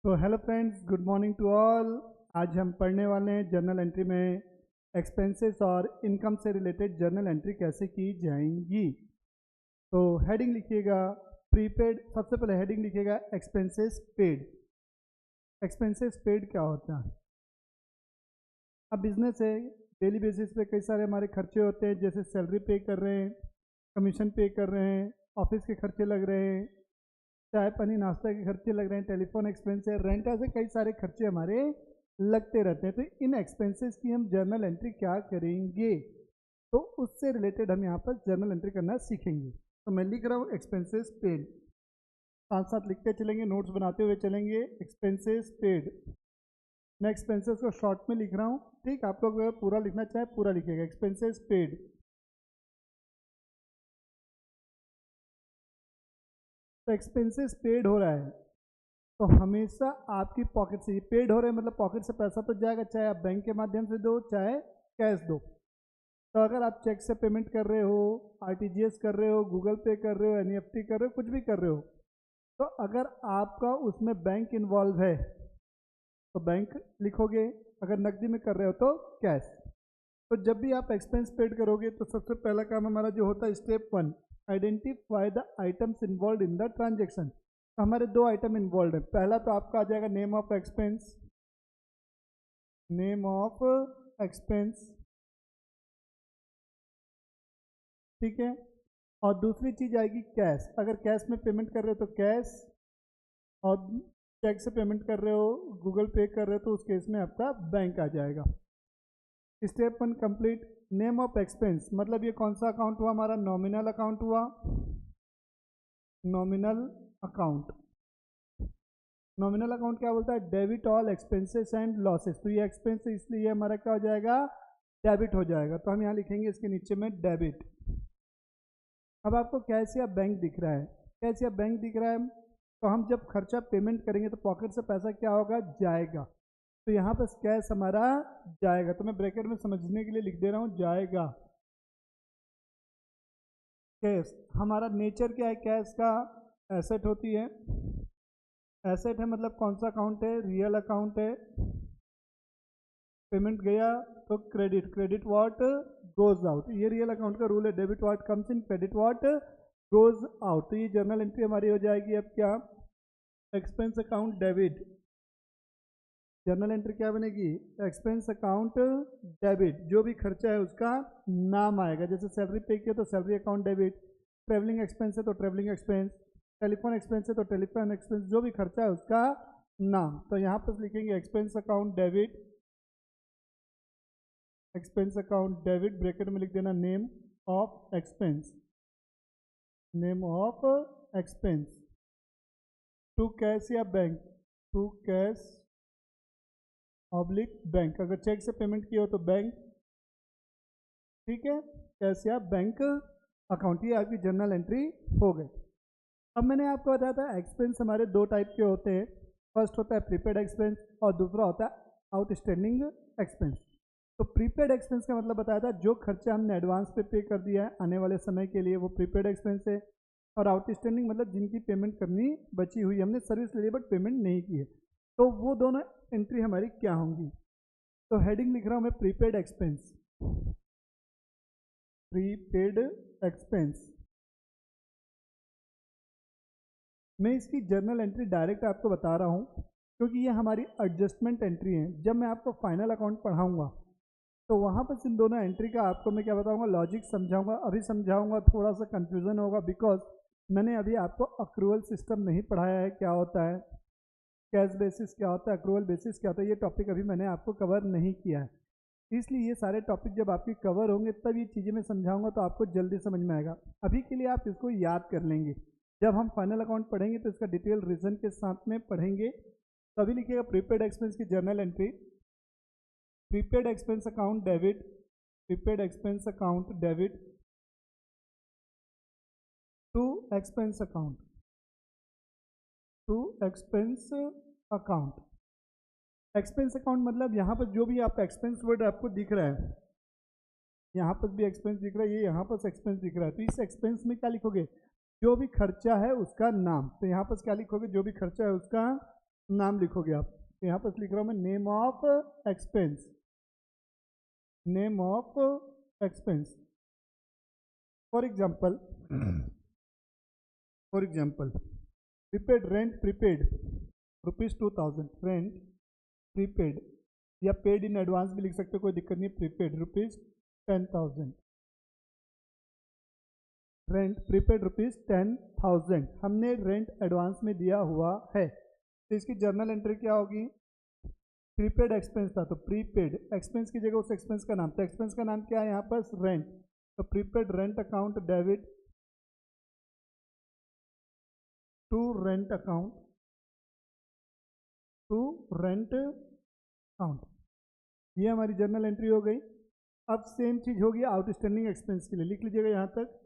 तो hello friends, good morning to all. आज हम पढ़ने वाले हैं जर्नल एंट्री में एक्सपेंसेस और इनकम से रिलेटेड जर्नल एंट्री कैसे की जाएंगी। तो हेडिंग लिखिएगा प्रीपेड। सबसे पहले हेडिंग लिखिएगा एक्सपेंसेस पेड। एक्सपेंसेस पेड क्या होता है? अब बिजनेस है, डेली बेसिस पे कई सारे हमारे खर्चे होते हैं, जैसे सैलरी पे कर रहे हैं, कमीशन पे कर रहे हैं, ऑफिस के खर्चे लग रहे हैं, चाय पानी नाश्ता के खर्चे लग रहे हैं, टेलीफोन एक्सपेंस है, रेंट, ऐसे कई सारे खर्चे हमारे लगते रहते हैं। तो इन एक्सपेंसेस की हम जर्नल एंट्री क्या करेंगे, तो उससे रिलेटेड हम यहाँ पर जर्नल एंट्री करना सीखेंगे। तो मैं लिख रहा हूँ एक्सपेंसेस पेड, साथ साथ लिखते चलेंगे, नोट्स बनाते हुए चलेंगे। एक्सपेंसेस पेड, मैं एक्सपेंसेस को शॉर्ट में लिख रहा हूँ, ठीक। आप लोग अगर पूरा लिखना चाहे पूरा लिखिएगा, एक्सपेंसेस पेड। तो एक्सपेंसेस पेड हो रहा है तो हमेशा आपकी पॉकेट से, ये पेड हो रहे हैं मतलब पॉकेट से पैसा तो जाएगा, चाहे आप बैंक के माध्यम से दो चाहे कैश दो। तो अगर आप चेक से पेमेंट कर रहे हो, आरटीजीएस कर रहे हो, गूगल पे कर रहे हो, एनईएफटी कर रहे हो, कुछ भी कर रहे हो, तो अगर आपका उसमें बैंक इन्वॉल्व है तो बैंक लिखोगे, अगर नकदी में कर रहे हो तो कैश। तो जब भी आप एक्सपेंस पेड करोगे तो सबसे पहला काम हमारा जो होता है step 1, identify the items involve in the transaction. हमारे दो आइटम इन्वॉल्व है। पहला तो आपका आ जाएगा name of expense, name of expense, ठीक है। और दूसरी चीज आएगी कैश। अगर कैश में पेमेंट कर रहे हो तो कैश, और चेक से पेमेंट कर रहे हो, गूगल पे कर रहे हो, तो उस केस में आपका बैंक आ जाएगा। Step 1 complete. Name of expense मतलब ये कौन सा अकाउंट हुआ हमारा? नॉमिनल अकाउंट हुआ, नॉमिनल अकाउंट। नॉमिनल अकाउंट क्या बोलता है? Debit all expenses and losses. तो ये एक्सपेंस इसलिए हमारा क्या हो जाएगा? डेबिट हो जाएगा। तो हम यहाँ लिखेंगे इसके नीचे में डेबिट। अब आपको कैश या बैंक दिख रहा है, कैश या बैंक दिख रहा है, तो हम जब खर्चा पेमेंट करेंगे तो पॉकेट से पैसा क्या होगा? जाएगा। तो यहाँ पर कैश हमारा जाएगा, तो मैं ब्रैकेट में समझने के लिए लिख दे रहा हूँ जाएगा। कैश हमारा नेचर क्या है? कैश का एसेट होती है। एसेट है मतलब कौन सा अकाउंट है? रियल अकाउंट है। पेमेंट गया तो credit, credit what goes out, ये रियल अकाउंट का रूल है। Debit what comes in, credit what goes out. तो ये जर्नल एंट्री हमारी हो जाएगी अब क्या? Expense account debit. Journal entry क्या बनेगी? Expense account debit. जो भी खर्चा है उसका नाम आएगा, जैसे सैलरी पे किया तो salary account debit, travelling expense है तो ट्रेवलिंग एक्सपेंस, टेलीफोन एक्सपेंस है तो टेलीफोन एक्सपेंस, जो भी खर्चा है उसका नाम। तो यहाँ पर लिखेंगे expense account debit, expense account debit, bracket में लिख देना name of expense, name of expense, to cash या bank, to cash oblique bank. अगर चेक से पेमेंट किया हो तो बैंक, ठीक है, कैश या बैंक अकाउंट। ये आपकी जर्नल एंट्री हो गई। अब मैंने आपको बताया था एक्सपेंस हमारे दो टाइप के होते हैं। फर्स्ट होता है प्रीपेड एक्सपेंस और दूसरा होता है आउटस्टैंडिंग एक्सपेंस। तो प्रीपेड एक्सपेंस का मतलब बताया था जो खर्चा हमने एडवांस पे कर दिया है आने वाले समय के लिए, वो प्रीपेड एक्सपेंस है। और आउटस्टैंडिंग मतलब जिनकी पेमेंट करनी बची हुई, हमने सर्विस ले ली बट पेमेंट नहीं की है, तो वो दोनों एंट्री हमारी क्या होंगी। तो हेडिंग लिख रहा हूँ मैं प्रीपेड एक्सपेंस, प्रीपेड एक्सपेंस। मैं इसकी जर्नल एंट्री डायरेक्ट आपको बता रहा हूँ क्योंकि ये हमारी एडजस्टमेंट एंट्री है। जब मैं आपको फाइनल अकाउंट पढ़ाऊँगा तो वहाँ पर इन दोनों एंट्री का आपको मैं क्या बताऊँगा? लॉजिक समझाऊँगा। अभी समझाऊँगा थोड़ा सा कन्फ्यूज़न होगा, बिकॉज मैंने अभी आपको अक्रूवल सिस्टम नहीं पढ़ाया है, क्या होता है कैश बेसिस, क्या होता है अक्रूवल बेसिस, क्या होता है, ये टॉपिक अभी मैंने आपको कवर नहीं किया है। इसलिए ये सारे टॉपिक जब आपकी कवर होंगे तब ये चीज़ें मैं समझाऊंगा तो आपको जल्दी समझ में आएगा। अभी के लिए आप इसको याद कर लेंगे, जब हम फाइनल अकाउंट पढ़ेंगे तो इसका डिटेल रीजन के साथ में पढ़ेंगे। तो अभी लिखिएगा प्रीपेड एक्सपेंस की journal entry, prepaid expense account debit, prepaid expense account debit to expense account, to expense account. Expense account मतलब यहाँ पर जो भी आपका एक्सपेंस वर्ड आपको दिख रहा है, यहाँ पर भी एक्सपेंस दिख रहा है, ये यहाँ पर एक्सपेंस दिख रहा है, तो इस एक्सपेंस में क्या लिखोगे? जो भी खर्चा है उसका नाम। तो यहाँ पर क्या लिखोगे? जो भी खर्चा है उसका नाम लिखोगे आप। यहाँ पर लिख रहा हूँ मैं name of expense, name of expense. For example prepaid rent, prepaid ₹2000, rent prepaid या पेड इन एडवांस भी लिख सकते हो, कोई दिक्कत नहीं। प्रीपेड ₹10,000, रेंट प्रीपेड ₹10,000 हमने रेंट एडवांस में दिया हुआ है। तो इसकी जर्नल एंट्री क्या होगी? प्रीपेड एक्सपेंस था तो प्रीपेड एक्सपेंस की जगह उस एक्सपेंस का नाम, तो एक्सपेंस का नाम क्या है यहाँ पर? रेंट। तो prepaid rent account debit to rent account, to rent account, ये हमारी जर्नल एंट्री हो गई। अब सेम चीज़ होगी आउटस्टैंडिंग एक्सपेंस के लिए, लिख लीजिएगा यहाँ तक।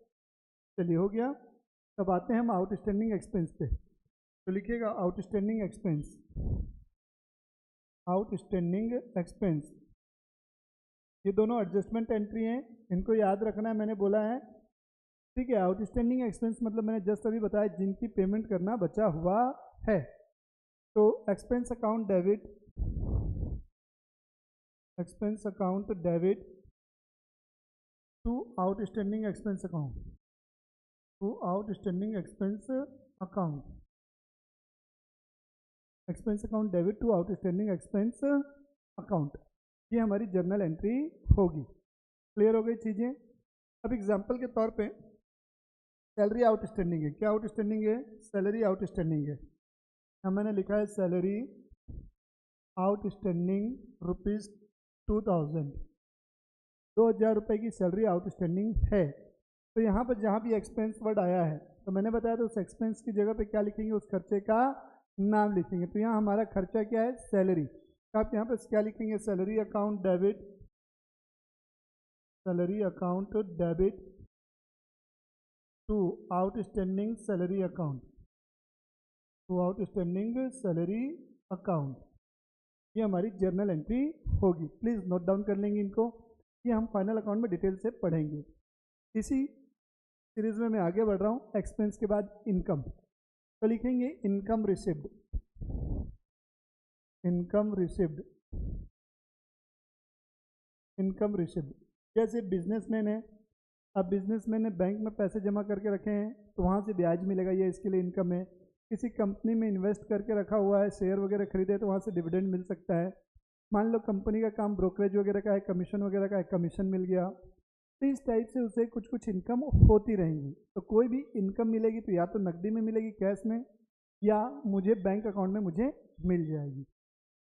चलिए हो गया। तब आते हैं हम आउटस्टैंडिंग एक्सपेंस पे, तो लिखिएगा आउटस्टैंडिंग एक्सपेंस, आउटस्टैंडिंग एक्सपेंस। ये दोनों एडजस्टमेंट एंट्री हैं, इनको याद रखना है, मैंने बोला है, ठीक है। आउटस्टैंडिंग एक्सपेंस मतलब मैंने जस्ट अभी बताया जिनकी पेमेंट करना बचा हुआ है। तो expense account debit, expense account debit to outstanding expense account, to outstanding expense account, expense account debit to outstanding expense account, ये हमारी जर्नल एंट्री होगी। क्लियर हो गई चीज़ें। अब एग्जांपल के तौर पे सैलरी आउटस्टैंडिंग है, क्या आउटस्टैंडिंग है? सैलरी आउटस्टैंडिंग है। अब मैंने लिखा है सैलरी आउटस्टैंडिंग ₹2000, 2000 रुपये की सैलरी आउटस्टैंडिंग है। तो यहाँ पर जहाँ भी एक्सपेंस वर्ड आया है तो मैंने बताया था उस एक्सपेंस की जगह पे क्या लिखेंगे? उस खर्चे का नाम लिखेंगे। तो यहाँ हमारा खर्चा क्या है? सैलरी। तो आप यहाँ पर क्या लिखेंगे? Salary account debit, salary account debit to outstanding salary account, to outstanding salary account, ये हमारी जर्नल एंट्री होगी। प्लीज़ नोट डाउन कर लेंगे इनको, ये हम फाइनल अकाउंट में डिटेल से पढ़ेंगे। इसी सीरीज में मैं आगे बढ़ रहा हूँ। एक्सपेंस के बाद इनकम, तो लिखेंगे income received, income received, income received. जैसे बिजनेसमैन है, अब बिजनेसमैन ने बैंक में पैसे जमा करके रखे हैं तो वहाँ से ब्याज मिलेगा, ये इसके लिए इनकम है। किसी कंपनी में इन्वेस्ट करके रखा हुआ है, शेयर वगैरह खरीदे तो वहाँ से डिविडेंड मिल सकता है। मान लो कंपनी का काम ब्रोकरेज वगैरह का है, कमीशन वगैरह का है, कमीशन मिल गया। तो इस टाइप से उसे कुछ कुछ इनकम होती रहेंगी। तो कोई भी इनकम मिलेगी तो या तो नकदी में मिलेगी कैश में, या मुझे बैंक अकाउंट में मुझे मिल जाएगी।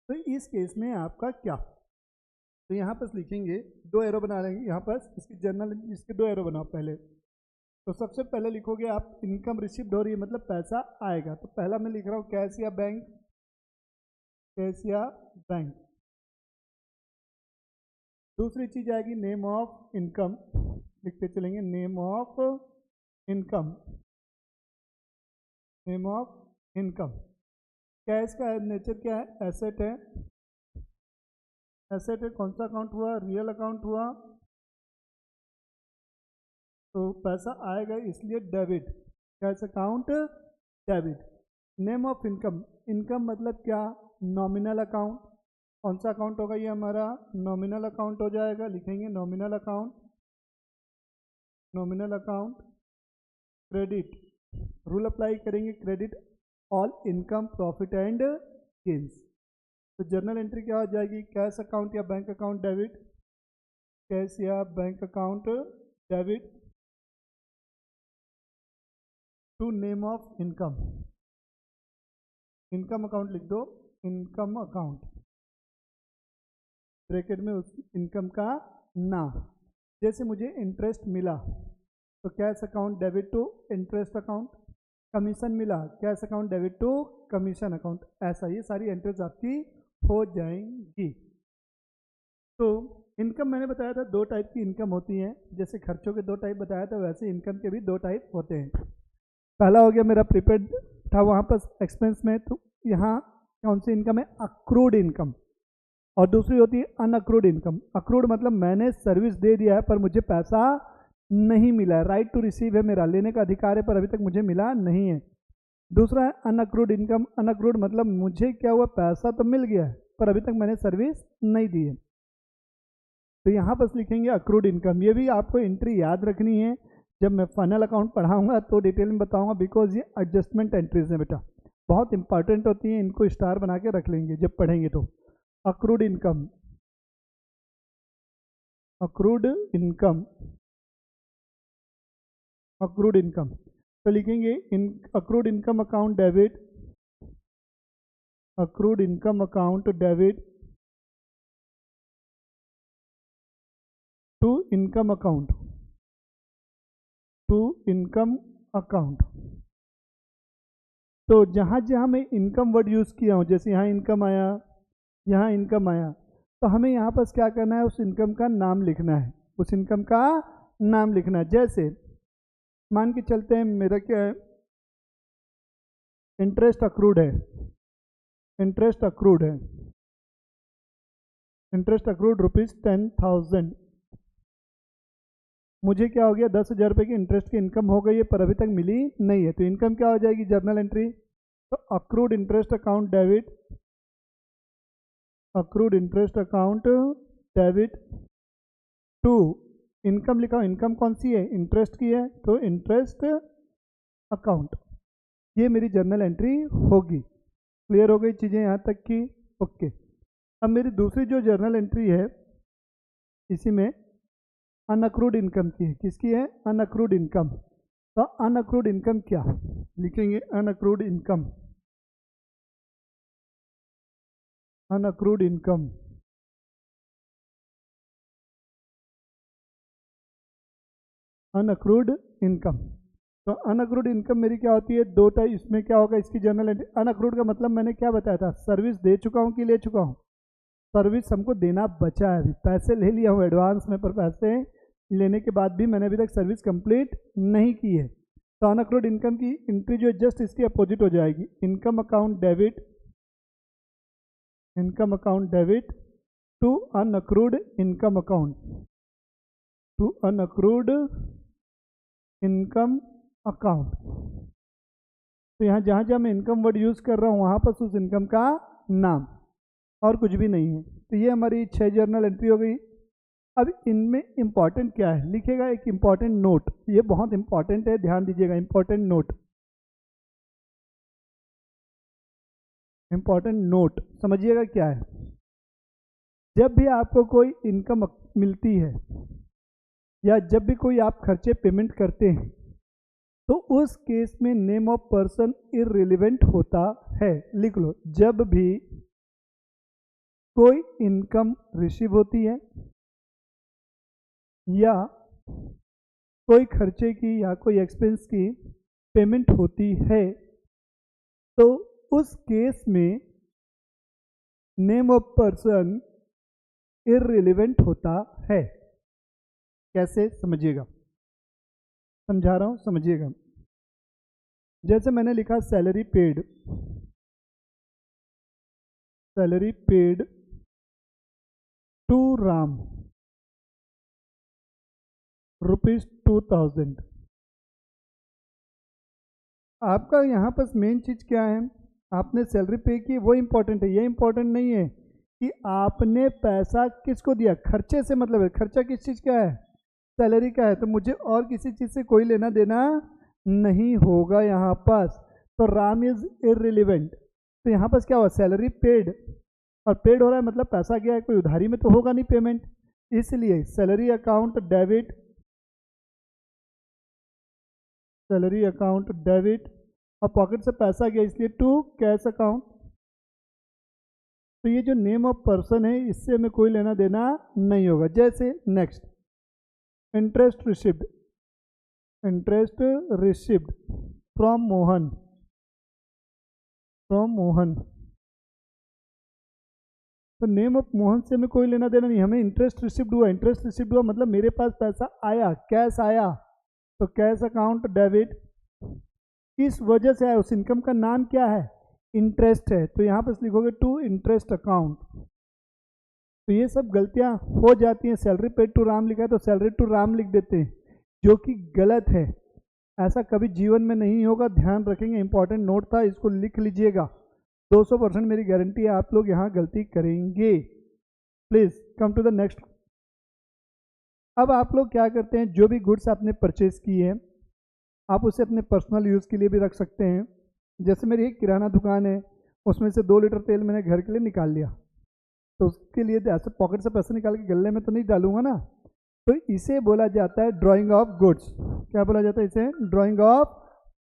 तो इस केस में आपका क्या? तो यहाँ पर लिखेंगे, दो एरो बना लेंगे यहाँ पर, इसकी जर्नल इसके दो एरो बनाओ पहले। तो सबसे पहले लिखोगे आप इनकम रिसीव्ड हो रही है मतलब पैसा आएगा, तो पहला मैं लिख रहा हूँ कैश या बैंक, कैश या बैंक। दूसरी चीज आएगी नेम ऑफ इनकम, लिखते चलेंगे name of income, name of income. Cash का नेचर क्या है? एसेट है, एसेट है। कौन सा अकाउंट हुआ? रियल अकाउंट हुआ, तो पैसा आएगा इसलिए debit, cash account debit. Name of income, income मतलब क्या? Nominal account. कौन सा अकाउंट होगा ये हमारा? नॉमिनल अकाउंट हो जाएगा, लिखेंगे nominal account, nominal account. Credit, rule apply करेंगे, credit all income profit and gains. तो जर्नल एंट्री क्या हो जाएगी? कैश अकाउंट या बैंक अकाउंट डेबिट, कैश या bank account debit to name of income, income account लिख दो, इनकम अकाउंट, ब्रैकेट में उस इनकम का नाम। जैसे मुझे इंटरेस्ट मिला तो cash account debit to interest account, commission मिला cash account debit to commission account, ऐसा ये सारी एंट्रीज आपकी हो जाएंगी। तो इनकम मैंने बताया था दो टाइप की इनकम होती हैं, जैसे खर्चों के दो टाइप बताया था वैसे इनकम के भी दो टाइप होते हैं। पहला हो गया मेरा प्रीपेड था वहाँ पर एक्सपेंस में, तो यहाँ कौन सी इनकम है? Accrued income. और दूसरी होती है अनअक्रूड इनकम। अक्रूड मतलब मैंने सर्विस दे दिया है पर मुझे पैसा नहीं मिला है, राइट टू रिसीव है मेरा, लेने का अधिकार है पर अभी तक मुझे मिला नहीं है। दूसरा है अनअक्रूड इनकम। अनअक्रूड मतलब मुझे क्या हुआ, पैसा तो मिल गया है पर अभी तक मैंने सर्विस नहीं दी है, तो यहाँ बस लिखेंगे अक्रूड इनकम। ये भी आपको एंट्री याद रखनी है, जब मैं फाइनल अकाउंट पढ़ाऊंगा तो डिटेल में बताऊंगा, बिकॉज ये एडजस्टमेंट एंट्रीज हैं बेटा, बहुत इंपॉर्टेंट होती हैं, इनको स्टार बना के रख लेंगे जब पढ़ेंगे तो। Accrued income, accrued income, accrued income, तो लिखेंगे इन accrued income account debit, accrued income account debit to income account, to income account. तो जहाँ जहाँ मैं इनकम वर्ड यूज़ किया हूँ, जैसे यहाँ इनकम आया, यहाँ इनकम आया, तो हमें यहाँ पर क्या करना है, उस इनकम का नाम लिखना है, उस इनकम का नाम लिखना है। जैसे मान के चलते हैं मेरा क्या है, इंटरेस्ट अक्रूड है, इंटरेस्ट अक्रूड है, इंटरेस्ट अक्रूड ₹10,000। मुझे क्या हो गया, 10,000 रुपये की इंटरेस्ट की इनकम हो गई है पर अभी तक मिली नहीं है, तो इनकम क्या हो जाएगी, जर्नल एंट्री। तो accrued interest account debit, accrued interest account debit to income लिखा, इनकम कौन सी है, इंटरेस्ट की है, तो इंटरेस्ट अकाउंट, ये मेरी जर्नल एंट्री होगी। क्लियर हो गई चीज़ें यहाँ तक की, ओके। अब मेरी दूसरी जो जर्नल एंट्री है, इसी में अनअक्रूड इनकम की है, किसकी है, अनअक्रूड इनकम। तो अनअक्रूड इनकम क्या लिखेंगे, अनअक्रूड इनकम, अनअक्रूड इनकम, अनअक्रूड इनकम। तो अनअक्रूड इनकम मेरी क्या होती है, दो टाइप, इसमें क्या होगा, इसकी जर्नल एंट्री। अनअक्रूड का मतलब मैंने क्या बताया था, सर्विस दे चुका हूँ कि ले चुका हूँ, सर्विस हमको देना बचा है, अभी पैसे ले लिया हूँ एडवांस में, पर पैसे लेने के बाद भी मैंने अभी तक सर्विस कंप्लीट नहीं की है। तो अनअक्रूड इनकम की एंट्री जो है जस्ट इसकी अपोजिट हो जाएगी, income account debit, income account debit to unaccrued income account, to unaccrued income account. तो यहाँ जहाँ जहाँ मैं इनकम वर्ड यूज़ कर रहा हूँ वहाँ पर उस इनकम का नाम, और कुछ भी नहीं है। तो ये हमारी 6 जर्नल एंट्री हो गई। अब इनमें इंपॉर्टेंट क्या है, लिखेगा एक इंपॉर्टेंट नोट, ये बहुत इंपॉर्टेंट है, ध्यान दीजिएगा, इंपॉर्टेंट नोट, इंपॉर्टेंट नोट समझिएगा क्या है। जब भी आपको कोई इनकम मिलती है या जब भी कोई आप खर्चे पेमेंट करते हैं, तो उस केस में नेम ऑफ पर्सन इररिलेवेंट होता है। लिख लो, जब भी कोई इनकम रिसीव होती है या कोई खर्चे की या कोई एक्सपेंस की पेमेंट होती है, तो उस केस में नेम ऑफ पर्सन इररिलेवेंट होता है। कैसे, समझिएगा, समझा रहा हूँ, समझिएगा। जैसे मैंने लिखा salary paid, salary paid to Ram ₹2,000। आपका यहाँ पर मेन चीज़ क्या है, आपने सैलरी पे की, वो इम्पोर्टेंट है, ये इम्पोर्टेंट नहीं है कि आपने पैसा किसको दिया, खर्चे से मतलब है, खर्चा किस चीज़ का है, सैलरी का है, तो मुझे और किसी चीज़ से कोई लेना देना नहीं होगा यहाँ पास। तो राम इज इररिलेवेंट, तो यहाँ पास क्या हुआ, सैलरी पेड, और पेड हो रहा है मतलब पैसा गया है, कोई उधारी में तो होगा नहीं पेमेंट, इसलिए salary account debit, salary account debit, और पॉकेट से पैसा गया इसलिए टू कैश अकाउंट। तो ये जो नेम ऑफ पर्सन है इससे हमें कोई लेना देना नहीं होगा। जैसे next, interest received, interest received from Mohan, from Mohan, तो नेम ऑफ मोहन से हमें कोई लेना देना नहीं, हमें इंटरेस्ट रिसिव्ड हुआ, इंटरेस्ट रिसिव्ड हुआ मतलब मेरे पास पैसा आया, कैश आया, तो कैश अकाउंट डेबिट, किस वजह से आया, उस इनकम का नाम क्या है, इंटरेस्ट है, तो यहाँ पर लिखोगे टू इंटरेस्ट अकाउंट। तो ये सब गलतियाँ हो जाती हैं, सैलरी पेड टू राम लिखा है तो सैलरी टू राम लिख देते हैं, जो कि गलत है। ऐसा कभी जीवन में नहीं होगा, ध्यान रखेंगे, इंपॉर्टेंट नोट था, इसको लिख लीजिएगा। 200% मेरी गारंटी है आप लोग यहाँ गलती करेंगे। Please come to the next. अब आप लोग क्या करते हैं, जो भी गुड्स आपने परचेज किए हैं आप उसे अपने पर्सनल यूज़ के लिए भी रख सकते हैं। जैसे मेरी एक किराना दुकान है, उसमें से 2 लीटर तेल मैंने घर के लिए निकाल लिया, तो उसके लिए ऐसे पॉकेट से पैसे निकाल के गले में तो नहीं डालूंगा ना, तो इसे बोला जाता है ड्राइंग ऑफ गुड्स। क्या बोला जाता है इसे? Drying of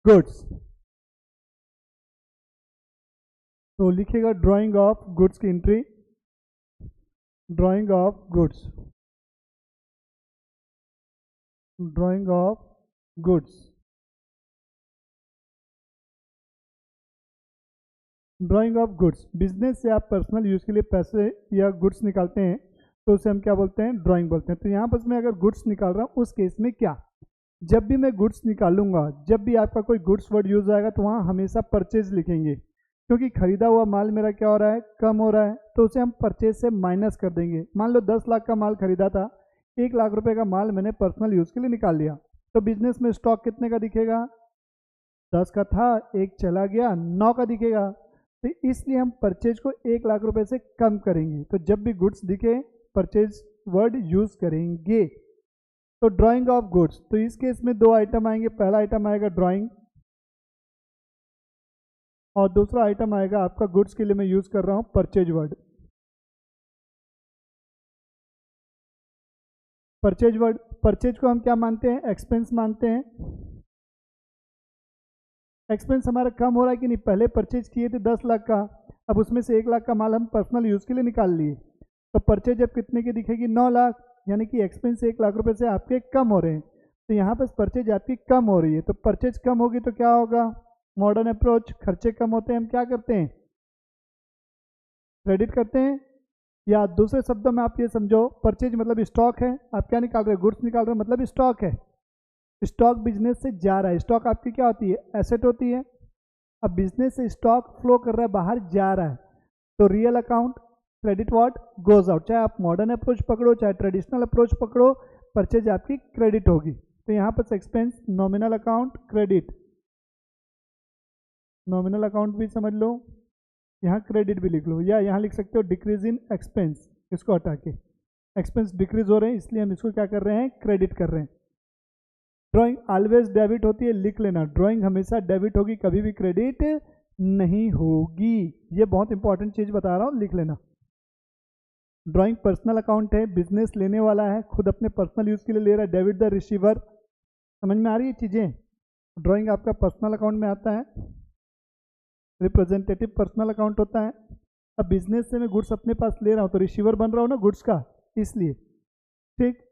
goods. तो लिखिएगा ड्राइंग ऑफ गुड्स की entry, drying of goods, drying of goods. Drying of goods, business से आप पर्सनल यूज़ के लिए पैसे या गुड्स निकालते हैं तो उसे हम क्या बोलते हैं? ड्राइंग बोलते हैं। तो यहाँ पर मैं अगर गुड्स निकाल रहा हूँ उस केस में क्या, जब भी मैं गुड्स निकालूंगा, जब भी आपका कोई गुड्स वर्ड यूज आएगा तो वहाँ हमेशा परचेज लिखेंगे, क्योंकि खरीदा हुआ माल मेरा क्या हो रहा है? कम हो रहा है, तो उसे हम परचेज से माइनस कर देंगे। मान लो 10 लाख का माल खरीदा था, 1 लाख रुपए का माल मैंने पर्सनल यूज़ के लिए निकाल लिया, तो बिजनेस में स्टॉक कितने का दिखेगा? 10 का था, 1 चला गया, 9 का दिखेगा। तो इसलिए हम परचेज को 1 लाख रुपए से कम करेंगे। तो जब भी गुड्स दिखे परचेज वर्ड यूज करेंगे। तो ड्राइंग ऑफ गुड्स, तो इस केस में 2 आइटम आएंगे। पहला आइटम आएगा ड्राइंग और दूसरा आइटम आएगा आपका गुड्स के लिए मैं यूज कर रहा हूं purchase word. Purchase word, purchase को हम क्या मानते हैं? एक्सपेंस मानते हैं। एक्सपेंस हमारा कम हो रहा है कि नहीं? पहले परचेज किए थे 10 लाख का, अब उसमें से 1 लाख का माल हम पर्सनल यूज़ के लिए निकाल लिए, तो परचेज अब कितने की दिखेगी? 9 लाख, यानी कि एक्सपेंस 1 लाख रुपए से आपके कम हो रहे हैं। तो यहाँ पर परचेज आपकी कम हो रही है, तो परचेज कम होगी तो क्या होगा? मॉडर्न अप्रोच, खर्चे कम होते हैं, हम क्या करते हैं? क्रेडिट करते हैं। या दूसरे शब्दों में आप ये समझो, परचेज मतलब स्टॉक है, आप क्या निकाल रहे हो? गुड्स निकाल रहे हो, मतलब स्टॉक है। स्टॉक बिजनेस से जा रहा है, स्टॉक आपकी क्या होती है? एसेट होती है। अब बिजनेस से स्टॉक फ्लो कर रहा है, बाहर जा रहा है, तो real account credit what goes out. चाहे आप मॉडर्न अप्रोच पकड़ो चाहे ट्रेडिशनल अप्रोच पकड़ो, परचेज आपकी क्रेडिट होगी। तो यहाँ पर expense nominal account credit, nominal account भी समझ लो, यहाँ क्रेडिट भी लिख लो, या यहाँ लिख सकते हो डिक्रीज इन एक्सपेंस, इसको हटा के। एक्सपेंस डिक्रीज हो रहे हैं इसलिए हम इसको क्या कर रहे हैं? क्रेडिट कर रहे हैं। ड्राइंग ऑलवेज डेबिट होती है, लिख लेना, ड्राइंग हमेशा डेबिट होगी, कभी भी क्रेडिट नहीं होगी। ये बहुत इंपॉर्टेंट चीज बता रहा हूँ, लिख लेना। ड्राइंग पर्सनल अकाउंट है, बिजनेस लेने वाला है, खुद अपने पर्सनल यूज के लिए ले रहा है, डेबिट द रिसीवर। समझ में आ रही है चीजें? ड्राइंग आपका पर्सनल अकाउंट में आता है, रिप्रेजेंटेटिव पर्सनल अकाउंट होता है। अब बिजनेस से मैं गुड्स अपने पास ले रहा हूँ तो रिसीवर बन रहा हूँ ना गुड्स का, इसलिए। ठीक,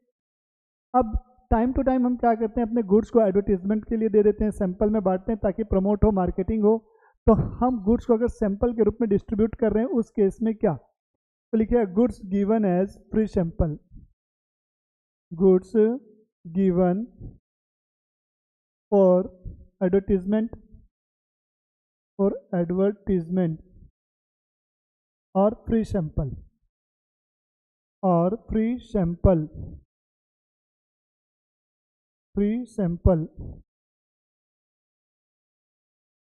अब टाइम टू टाइम हम क्या करते हैं? अपने गुड्स को एडवर्टीजमेंट के लिए दे देते हैं, सैंपल में बांटते हैं ताकि प्रमोट हो, मार्केटिंग हो। तो हम गुड्स को अगर सैंपल के रूप में डिस्ट्रीब्यूट कर रहे हैं उस केस में क्या, तो लिखिए goods given as free sample, goods given for advertisement, for advertisement और फ्री सैंपल, और free sample, free sample,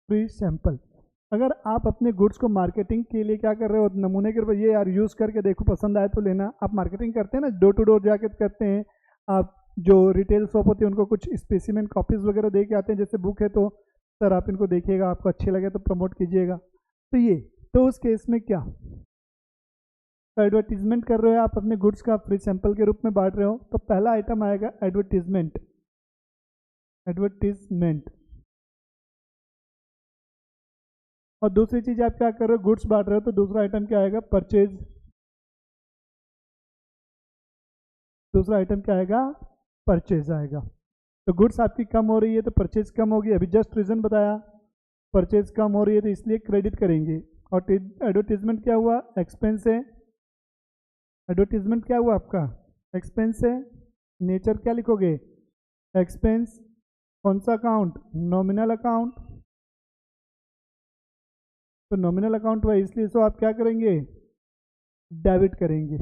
free sample. अगर आप अपने गुड्स को मार्केटिंग के लिए क्या कर रहे हो? नमूने के रूप में, ये यार यूज़ करके देखो, पसंद आए तो लेना। आप मार्केटिंग करते हैं ना, डोर टू डोर जाके करते हैं आप, जो रिटेल शॉप होती है उनको कुछ स्पेसिमेन कॉपीज़ वगैरह दे के आते हैं, जैसे बुक है तो सर आप इनको देखिएगा, आपको अच्छे लगे तो प्रमोट कीजिएगा। तो ये, तो उस केस में क्या, एडवर्टीजमेंट कर रहे हो आप, अपने गुड्स का फ्री सैंपल के रूप में बांट रहे हो, तो पहला आइटम आएगा एडवर्टीजमेंट, एडवर्टीजमेंट। और दूसरी चीज आप क्या कर रहे हो? गुड्स बांट रहे हो, तो दूसरा आइटम क्या आएगा? परचेज। दूसरा आइटम क्या आएगा? परचेज आएगा। तो गुड्स आपकी कम हो रही है तो परचेज कम होगी, अभी जस्ट रीजन बताया, परचेज कम हो रही है तो इसलिए क्रेडिट करेंगे। और एडवर्टीजमेंट क्या हुआ? एक्सपेंस है। एडवर्टीजमेंट क्या हुआ आपका? एक्सपेंस है। नेचर क्या लिखोगे? एक्सपेंस। कौन सा अकाउंट? Nominal account. तो नॉमिनल अकाउंट हुआ इसलिए इसको आप क्या करेंगे? डेबिट करेंगे।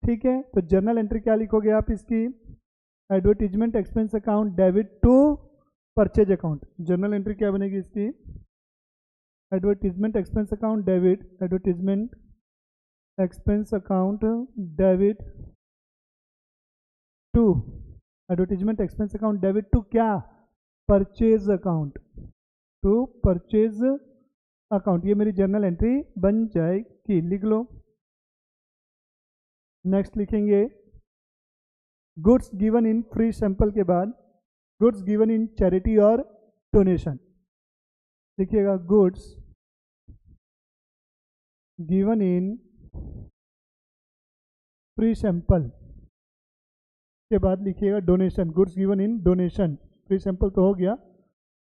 ठीक है, तो जर्नल एंट्री क्या लिखोगे आप इसकी? Advertisement expense account debit to purchase account. Journal entry क्या बनेगी इसकी? Advertisement expense account debit, advertisement expense account debit to, advertisement expense account debit to क्या? Purchase account, to purchase account. ये मेरी जर्नल एंट्री बन जाएगी, लिख लो। नेक्स्ट लिखेंगे goods given in free sample के बाद गुड्स गिवन इन चैरिटी और डोनेशन। लिखिएगा goods given in free sample के बाद लिखिएगा डोनेशन, गुड्स गिवन इन डोनेशन। फ्री सैंपल तो हो गया,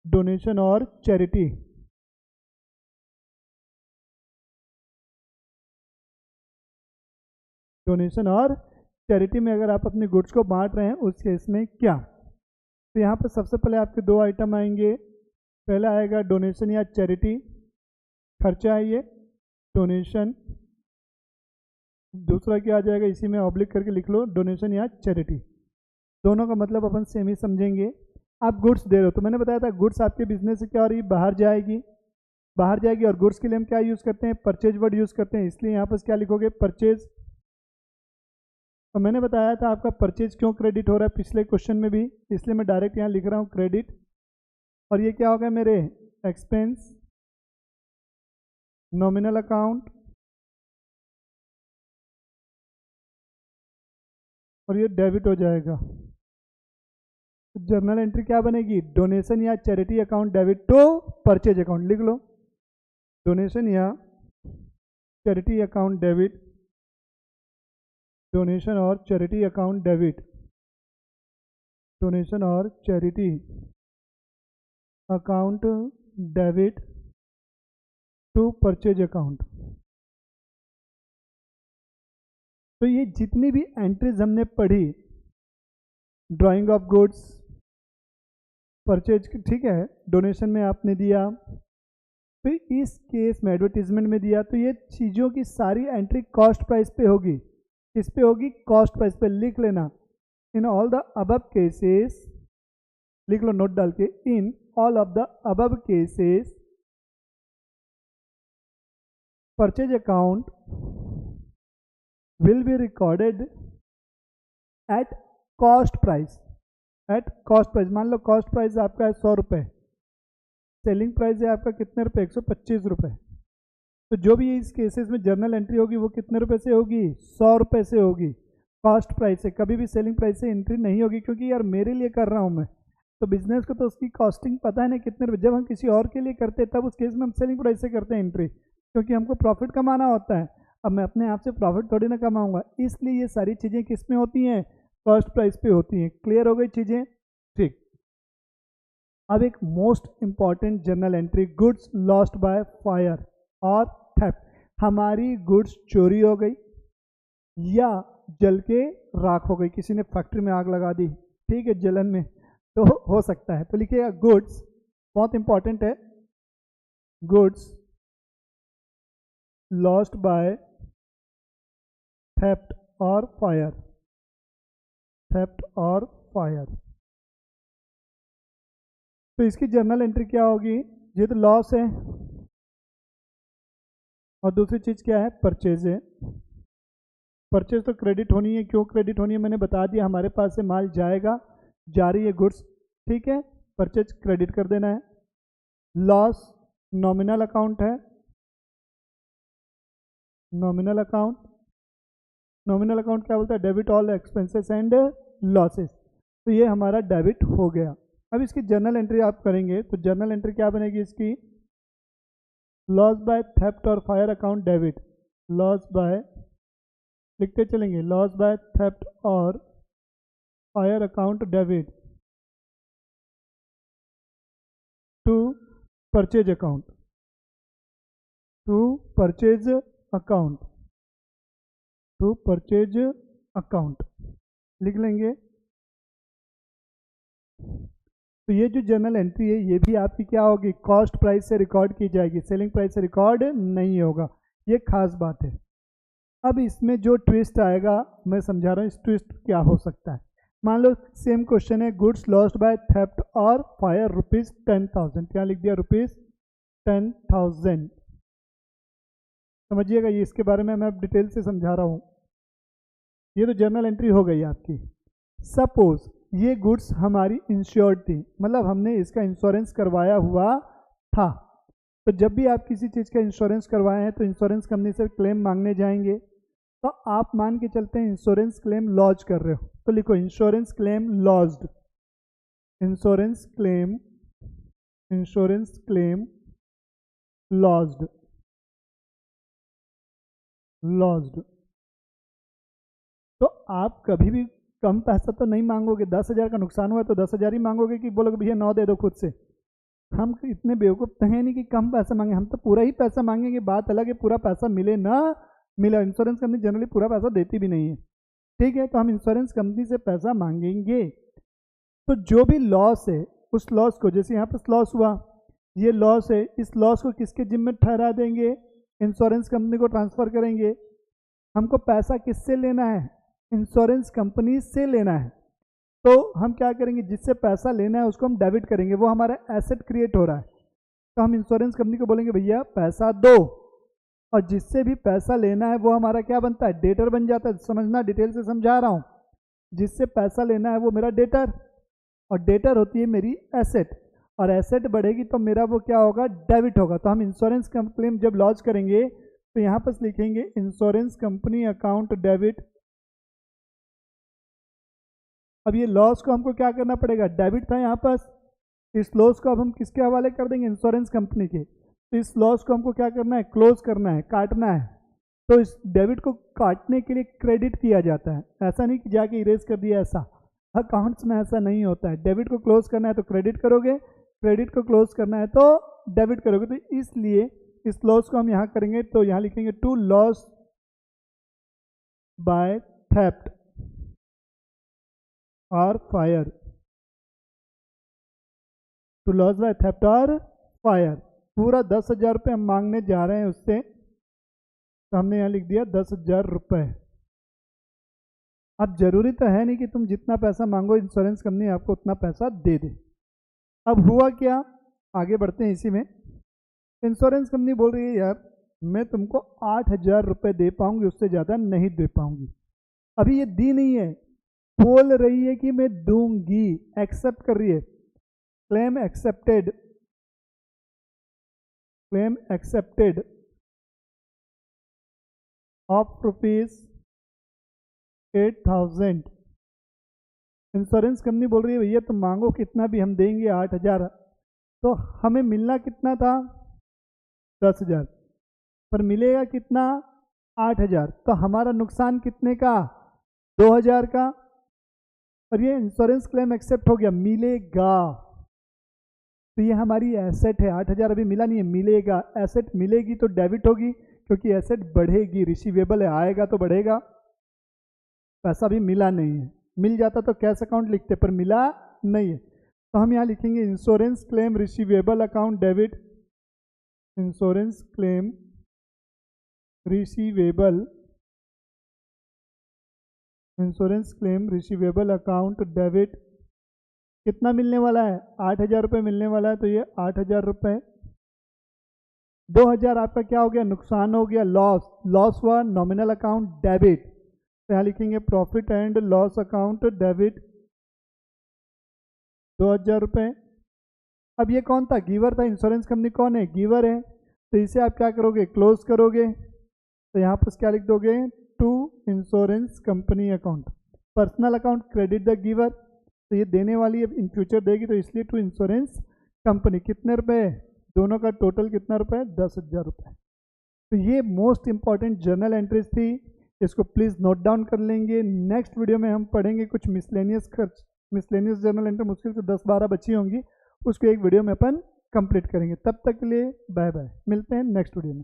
डोनेशन और चैरिटी। डोनेशन और चैरिटी में अगर आप अपने गुड्स को बांट रहे हैं उस केस में क्या? तो यहाँ पर सबसे पहले आपके दो आइटम आएंगे। पहला आएगा डोनेशन या चैरिटी, खर्चा है ये डोनेशन। दूसरा क्या आ जाएगा, इसी में ऑब्लिक करके लिख लो, डोनेशन या चैरिटी। दोनों का मतलब अपन सेम ही समझेंगे। आप गुड्स दे रहे हो, तो मैंने बताया था गुड्स आपके बिजनेस से क्या हो रही है, बाहर जाएगी, बाहर जाएगी। और गुड्स के लिए हम क्या यूज़ करते हैं? परचेज वर्ड यूज़ करते हैं, इसलिए यहाँ पर क्या लिखोगे? परचेज। तो मैंने बताया था आपका परचेज क्यों क्रेडिट हो रहा है पिछले क्वेश्चन में भी, इसलिए मैं डायरेक्ट यहाँ लिख रहा हूँ क्रेडिट। और ये क्या हो गया मेरे? एक्सपेंस, नॉमिनल अकाउंट, और ये डेबिट हो जाएगा। तो जर्नल एंट्री क्या बनेगी? डोनेशन या charity account debit to purchase account. लिख लो, डोनेशन या चैरिटी अकाउंट डेबिट, डोनेशन और चैरिटी अकाउंट डेबिट, डोनेशन और charity account debit to purchase account. तो ये जितनी भी एंट्रीज हमने पढ़ी, ड्राइंग ऑफ गुड्स, परचेज, ठीक है, डोनेशन में आपने दिया, तो इस केस में एडवर्टीजमेंट में दिया, तो ये चीज़ों की सारी एंट्री कॉस्ट प्राइस पे होगी। किस पे होगी? कॉस्ट प्राइस पे। लिख लेना, in all the above cases, लिख लो नोट डाल के, in all of the above cases purchase account will be recorded at cost price, at cost price। मान लो कॉस्ट प्राइस आपका है 100 रुपये, सेलिंग प्राइस है आपका कितने रुपए? 125 रुपये। तो जो भी इस केसेस में जर्नल एंट्री होगी वो कितने रुपए से होगी? 100 रुपये से होगी, कॉस्ट प्राइस से। कभी भी सेलिंग प्राइस से एंट्री नहीं होगी, क्योंकि यार मेरे लिए कर रहा हूँ मैं, तो बिजनेस को तो उसकी कॉस्टिंग पता है ना कितने रुपये। जब हम किसी और के लिए करते हैं तब उस केस में हम सेलिंग प्राइस से करते हैं एंट्री, क्योंकि हमको प्रॉफिट कमाना होता है। अब मैं अपने आप से प्रॉफिट थोड़ी ना कमाऊंगा, इसलिए ये सारी चीज़ें किस में होती हैं? कॉस्ट प्राइस पे होती हैं। क्लियर हो गई चीज़ें? ठीक। अब एक most important journal entry, goods lost by fire और थेफ्ट। हमारी गुड्स चोरी हो गई या जल के राख हो गई, किसी ने फैक्ट्री में आग लगा दी, ठीक है, जलन में, तो हो सकता है। तो लिखिएगा गुड्स, बहुत इंपॉर्टेंट है, गुड्स लॉस्ट बाय थेफ्ट और फायर, थेफ्ट और फायर। तो इसकी जर्नल एंट्री क्या होगी? ये तो लॉस है, और दूसरी चीज़ क्या है? परचेज है। परचेज तो क्रेडिट होनी है। क्यों क्रेडिट होनी है मैंने बता दिया, हमारे पास से माल जाएगा, जा रही है गुड्स, ठीक है, परचेज क्रेडिट कर देना है। लॉस नॉमिनल अकाउंट है, नॉमिनल अकाउंट। नॉमिनल अकाउंट क्या बोलता है? Debit all expenses and losses. तो ये हमारा डेबिट हो गया। अब इसकी जर्नल एंट्री आप करेंगे, तो जर्नल एंट्री क्या बनेगी इसकी? लॉस बाय थेफ्ट और fire account debit, loss by, लिखते चलेंगे, लॉस बाय थेफ्ट और fire account debit to purchase account, to purchase account, to purchase account लिख लेंगे। तो ये जो जर्नल एंट्री है ये भी आपकी क्या होगी? कॉस्ट प्राइस से रिकॉर्ड की जाएगी, सेलिंग प्राइस से रिकॉर्ड नहीं होगा, ये खास बात है। अब इसमें जो ट्विस्ट आएगा मैं समझा रहा हूँ, इस ट्विस्ट क्या हो सकता है। मान लो सेम क्वेश्चन है, गुड्स लॉस्ट बाय थेफ्ट और फायर ₹10,000, क्या लिख दिया ₹10,000। समझिएगा, ये इसके बारे में मैं अब डिटेल से समझा रहा हूँ। ये तो जर्नल एंट्री हो गई आपकी। सपोज ये गुड्स हमारी इंश्योर्ड थी, मतलब हमने इसका इंश्योरेंस करवाया हुआ था। तो जब भी आप किसी चीज़ का इंश्योरेंस करवाए हैं तो इंश्योरेंस कंपनी से क्लेम मांगने जाएंगे। तो आप मान के चलते हैं इंश्योरेंस क्लेम लॉन्च कर रहे हो, तो लिखो insurance claim launched, insurance claim launched. तो आप कभी भी कम पैसा तो नहीं मांगोगे। 10,000 का नुकसान हुआ तो 10,000 ही मांगोगे कि बोलोगे भैया 9 दे दो खुद से। हम इतने बेवकूफ़ तो हैं नहीं कि कम पैसा मांगे, हम तो पूरा ही पैसा मांगेंगे। बात अलग है पूरा पैसा मिले ना मिला, इंश्योरेंस कंपनी जनरली पूरा पैसा देती भी नहीं है, ठीक है। तो हम इंश्योरेंस कंपनी से पैसा मांगेंगे। तो जो भी लॉस है उस लॉस को, जैसे यहाँ पर लॉस हुआ, ये लॉस है, इस लॉस को किसके जिम्मे ठहरा देंगे? इंश्योरेंस कंपनी को ट्रांसफ़र करेंगे। हमको पैसा किससे लेना है? इंश्योरेंस कंपनी से लेना है। तो हम क्या करेंगे, जिससे पैसा लेना है उसको हम डेबिट करेंगे, वो हमारा एसेट क्रिएट हो रहा है। तो हम इंश्योरेंस कंपनी को बोलेंगे भैया पैसा दो, और जिससे भी पैसा लेना है वो हमारा क्या बनता है? डेटर बन जाता है। समझना, डिटेल से समझा रहा हूँ। जिससे पैसा लेना है वो मेरा डेटर, और डेटर होती है मेरी एसेट, और एसेट बढ़ेगी तो मेरा वो क्या होगा? डेबिट होगा। तो हम इंश्योरेंस क्लेम जब लॉन्च करेंगे तो यहाँ पर लिखेंगे इंश्योरेंस कंपनी अकाउंट डेबिट। अब ये लॉस को हमको क्या करना पड़ेगा? डेबिट था यहाँ पर, इस लॉस को अब हम किसके हवाले कर देंगे? इंश्योरेंस कंपनी के। तो इस लॉस को हमको क्या करना है? क्लोज करना है, काटना है। तो इस डेबिट को काटने के लिए क्रेडिट किया जाता है, ऐसा नहीं कि जाके इरेज कर दिया। ऐसा अकाउंट्स में ऐसा नहीं होता है। डेबिट को क्लोज करना है तो क्रेडिट करोगे, क्रेडिट को क्लोज करना है तो डेबिट करोगे। तो इसलिए इस लॉस को हम यहाँ करेंगे, तो यहाँ लिखेंगे टू लॉस बाय थेफ्ट और fire, to loss by theft और फायर। पूरा 10,000 रुपये हम मांगने जा रहे हैं उससे, तो हमने यहाँ लिख दिया 10,000 रुपये। अब जरूरी तो है नहीं कि तुम जितना पैसा मांगो इंश्योरेंस कंपनी आपको उतना पैसा दे दे। अब हुआ क्या, आगे बढ़ते हैं इसी में। इंश्योरेंस कंपनी बोल रही है यार मैं तुमको 8,000 रुपये दे पाऊंगी, उससे ज़्यादा नहीं दे पाऊंगी। अभी ये दी नहीं है, बोल रही है कि मैं दूंगी, एक्सेप्ट कर रही है। Claim accepted, claim accepted of ₹8,000। Insurance company बोल रही है भैया तुम मांगो कितना भी हम देंगे 8,000। तो हमें मिलना कितना था? 10,000, पर मिलेगा कितना? 8,000। तो हमारा नुकसान कितने का? 2,000 का। और ये इंश्योरेंस क्लेम एक्सेप्ट हो गया, मिलेगा। तो ये हमारी एसेट है। 8,000 अभी मिला नहीं है, मिलेगा। एसेट मिलेगी तो डेबिट होगी, क्योंकि एसेट बढ़ेगी, रिसीवेबल है, आएगा तो बढ़ेगा। पैसा भी मिला नहीं है, मिल जाता तो कैश अकाउंट लिखते, पर मिला नहीं है। तो हम यहाँ लिखेंगे insurance claim receivable account debit, insurance claim receivable, insurance claim receivable account debit. कितना मिलने वाला है? 8,000 रुपये मिलने वाला है, तो ये 8,000 रुपये। 2,000 आपका क्या हो गया? नुकसान हो गया, लॉस। लॉस हुआ, नॉमिनल अकाउंट डेबिट, तो यहाँ लिखेंगे profit and loss account debit 2,000 रुपये। अब ये कौन था? गिवर था। इंश्योरेंस कंपनी कौन है? गिवर है। तो इसे आप क्या करोगे? क्लोज करोगे। तो यहाँ पर क्या लिख दोगे? To insurance company account, personal account credit the giver. तो ये देने वाली है, इन फ्यूचर देगी, तो इसलिए टू इंश्योरेंस कंपनी। कितने रुपए? दोनों का टोटल कितना रुपए? 10,000 रुपये। तो ये मोस्ट इंपॉर्टेंट जर्नल एंट्रीज थी, इसको प्लीज़ नोट डाउन कर लेंगे। नेक्स्ट वीडियो में हम पढ़ेंगे कुछ मिसलेनियस खर्च, मिसलेनियस जर्नल एंट्री मुश्किल से 10-12 बची होंगी, उसको एक वीडियो में अपन कंप्लीट करेंगे। तब तक के लिए बाय बाय, मिलते हैं नेक्स्ट वीडियो में।